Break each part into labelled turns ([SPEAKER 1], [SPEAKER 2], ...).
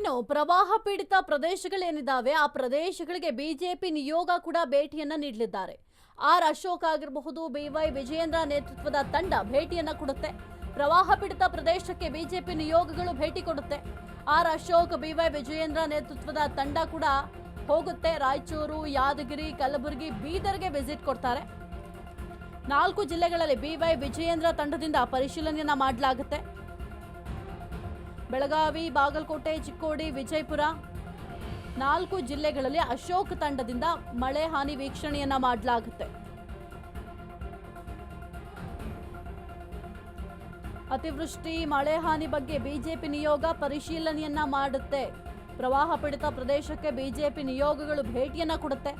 [SPEAKER 1] ಇನ್ನು ಪ್ರವಾಹ ಪೀಡಿತ ಪ್ರದೇಶಗಳೇನಿದ್ದಾವೆ ಆ ಪ್ರದೇಶಗಳಿಗೆ ಬಿಜೆಪಿ ನಿಯೋಗ ಕೂಡ ಭೇಟಿಯನ್ನ ನೀಡಲಿದ್ದಾರೆ. ಆರ್ ಅಶೋಕ್ ಆಗಿರಬಹುದು, ಬಿವೈ ವಿಜಯೇಂದ್ರ ನೇತೃತ್ವದ ತಂಡ ಭೇಟಿಯನ್ನ ಕೊಡುತ್ತೆ. ಪ್ರವಾಹ ಪೀಡಿತ ಪ್ರದೇಶಕ್ಕೆ ಬಿಜೆಪಿ ನಿಯೋಗಗಳು ಭೇಟಿ ಕೊಡುತ್ತೆ. ಆರ್ ಅಶೋಕ್, ಬಿವೈ ವಿಜಯೇಂದ್ರ ನೇತೃತ್ವದ ತಂಡ ಕೂಡ ಹೋಗುತ್ತೆ. ರಾಯಚೂರು, ಯಾದಗಿರಿ, ಕಲಬುರಗಿ, ಬೀದರ್ಗೆ ವಿಸಿಟ್ ಕೊಡ್ತಾರೆ. 4 ಜಿಲ್ಲೆಗಳಲ್ಲಿ ಬಿವೈ ವಿಜಯೇಂದ್ರ ತಂಡದಿಂದ ಪರಿಶೀಲನೆಯನ್ನ ಮಾಡಲಾಗುತ್ತೆ. ಬೆಳಗಾವಿ, ಬಾಗಲಕೋಟೆ, ಚಿಕ್ಕೋಡಿ, ವಿಜಯಪುರ 4 ಜಿಲ್ಲೆಗಳಲ್ಲಿ ಅಶೋಕ್ ತಂಡದಿಂದ ಮಳೆ ಹಾನಿ ವೀಕ್ಷಣೆಯನ್ನ ಮಾಡಲಾಗುತ್ತೆ. ಅತಿವೃಷ್ಟಿ, ಮಳೆ ಹಾನಿ ಬಗ್ಗೆ ಬಿಜೆಪಿ ನಿಯೋಗ ಪರಿಶೀಲನೆಯನ್ನ ಮಾಡುತ್ತೆ. ಪ್ರವಾಹ ಪೀಡಿತ ಪ್ರದೇಶಕ್ಕೆ ಬಿಜೆಪಿ ನಿಯೋಗಗಳು ಭೇಟಿಯನ್ನ ಕೊಡುತ್ತೆ.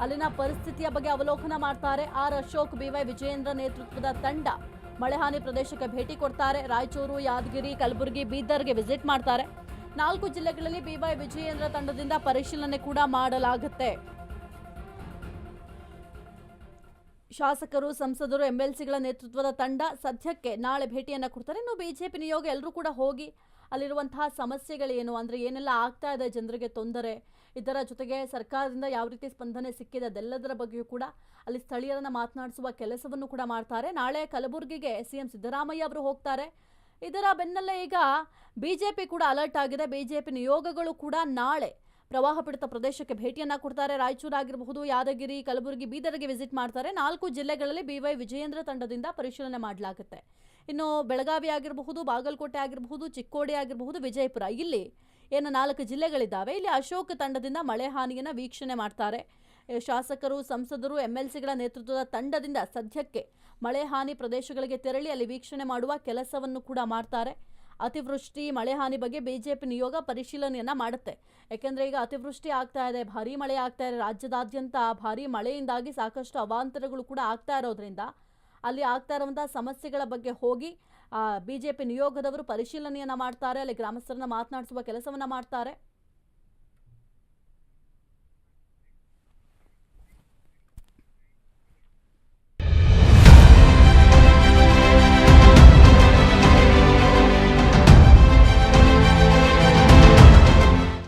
[SPEAKER 1] ಅಲ್ಲಿನ ಪರಿಸ್ಥಿತಿಯ ಬಗ್ಗೆ ಅವಲೋಕನ ಮಾಡ್ತಾರೆ. ಆರ್ ಅಶೋಕ್, ಬಿವೈ ವಿಜಯೇಂದ್ರ ನೇತೃತ್ವದ ತಂಡ ಮಳೆ ಹಾನಿ ಪ್ರದೇಶಕ್ಕೆ ಭೇಟಿ ಕೊಡ್ತಾರೆ. ರಾಯಚೂರು, ಯಾದಗಿರಿ, ಕಲಬುರಗಿ, ಬೀದರ್ಗೆ ವಿಸಿಟ್ ಮಾಡ್ತಾರೆ. 4 ಜಿಲ್ಲೆಗಳಲ್ಲಿ ಬಿವೈ ವಿಜಯೇಂದ್ರ ತಂಡದಿಂದ ಪರಿಶೀಲನೆ ಕೂಡ ಮಾಡಲಾಗುತ್ತೆ. ಶಾಸಕರು, ಸಂಸದರು, ಎಂಎಲ್ಸಿಗಳ ನೇತೃತ್ವದ ತಂಡ ಸದ್ಯಕ್ಕೆ ನಾಳೆ ಭೇಟಿಯನ್ನ ಕೊಡ್ತಾರೆ. ಇನ್ನು ಬಿಜೆಪಿ ನಿಯೋಗ ಎಲ್ಲರೂ ಕೂಡ ಹೋಗಿ ಅಲ್ಲಿರುವಂತಹ ಸಮಸ್ಯೆಗಳೇನು, ಅಂದ್ರೆ ಏನೆಲ್ಲ ಆಗ್ತಾ ಇದೆ, ಜನರಿಗೆ ತೊಂದರೆ, ಇದರ ಜೊತೆಗೆ ಸರ್ಕಾರದಿಂದ ಯಾವ ರೀತಿ ಸ್ಪಂದನೆ ಸಿಕ್ಕಿದೆ ಅದೆಲ್ಲದರ ಬಗ್ಗೆಯೂ ಕೂಡ ಅಲ್ಲಿ ಸ್ಥಳೀಯರನ್ನ ಮಾತನಾಡಿಸುವ ಕೆಲಸವನ್ನು ಕೂಡ ಮಾಡ್ತಾರೆ. ನಾಳೆ ಕಲಬುರಗಿಗೆ ಸಿಎಂ ಸಿದ್ದರಾಮಯ್ಯ ಅವರು ಹೋಗ್ತಾರೆ. ಇದರ ಬೆನ್ನಲ್ಲೇ ಈಗ ಬಿಜೆಪಿ ಕೂಡ ಅಲರ್ಟ್ ಆಗಿದೆ. ಬಿಜೆಪಿ ನಿಯೋಗಗಳು ಕೂಡ ನಾಳೆ ಪ್ರವಾಹ ಪೀಡಿತ ಪ್ರದೇಶಕ್ಕೆ ಭೇಟಿಯನ್ನ ಕೊಡ್ತಾರೆ. ರಾಯಚೂರು ಆಗಿರಬಹುದು, ಯಾದಗಿರಿ, ಕಲಬುರಗಿ, ಬೀದರ್ಗೆ ವಿಸಿಟ್ ಮಾಡ್ತಾರೆ. 4 ಜಿಲ್ಲೆಗಳಲ್ಲಿ ಬಿವೈ ವಿಜಯೇಂದ್ರ ತಂಡದಿಂದ ಪರಿಶೀಲನೆ ಮಾಡಲಾಗುತ್ತೆ. ಇನ್ನು ಬೆಳಗಾವಿ ಆಗಿರಬಹುದು, ಬಾಗಲಕೋಟೆ ಆಗಿರಬಹುದು, ಚಿಕ್ಕೋಡಿ ಆಗಿರಬಹುದು, ವಿಜಯಪುರ, ಇಲ್ಲಿ ಏನು 4 ಜಿಲ್ಲೆಗಳಿದ್ದಾವೆ, ಇಲ್ಲಿ ಅಶೋಕ್ ತಂಡದಿಂದ ಮಳೆ ಹಾನಿಯನ್ನ ವೀಕ್ಷಣೆ ಮಾಡ್ತಾರೆ. ಶಾಸಕರು, ಸಂಸದರು, ಎಂಎಲ್ಸಿಗಳ ನೇತೃತ್ವದ ತಂಡದಿಂದ ಸದ್ಯಕ್ಕೆ ಮಳೆ ಹಾನಿ ಪ್ರದೇಶಗಳಿಗೆ ತೆರಳಿ ಅಲ್ಲಿ ವೀಕ್ಷಣೆ ಮಾಡುವ ಕೆಲಸವನ್ನು ಕೂಡ ಮಾಡ್ತಾರೆ. ಅತಿವೃಷ್ಟಿ, ಮಳೆ ಹಾನಿ ಬಗ್ಗೆ ಬಿಜೆಪಿ ನಿಯೋಗ ಪರಿಶೀಲನೆಯನ್ನ ಮಾಡುತ್ತೆ. ಯಾಕೆಂದ್ರೆ ಈಗ ಅತಿವೃಷ್ಟಿ ಆಗ್ತಾ ಇದೆ, ಭಾರಿ ಮಳೆ ಆಗ್ತಾ ಇದೆ, ರಾಜ್ಯದಾದ್ಯಂತ ಭಾರಿ ಮಳೆಯಿಂದಾಗಿ ಸಾಕಷ್ಟು ಅವಾಂತರಗಳು ಕೂಡ ಆಗ್ತಾ ಇರೋದ್ರಿಂದ ಅಲ್ಲಿ ಆಗ್ತಾ ಇರುವಂತಹ ಸಮಸ್ಯೆಗಳ ಬಗ್ಗೆ ಹೋಗಿ ಬಿಜೆಪಿ ನಿಯೋಗದವರು ಪರಿಶೀಲನೆಯನ್ನ ಮಾಡ್ತಾರೆ. ಅಲ್ಲಿ ಗ್ರಾಮಸ್ಥರನ್ನ ಮಾತನಾಡಿಸುವ ಕೆಲಸವನ್ನ ಮಾಡ್ತಾರೆ.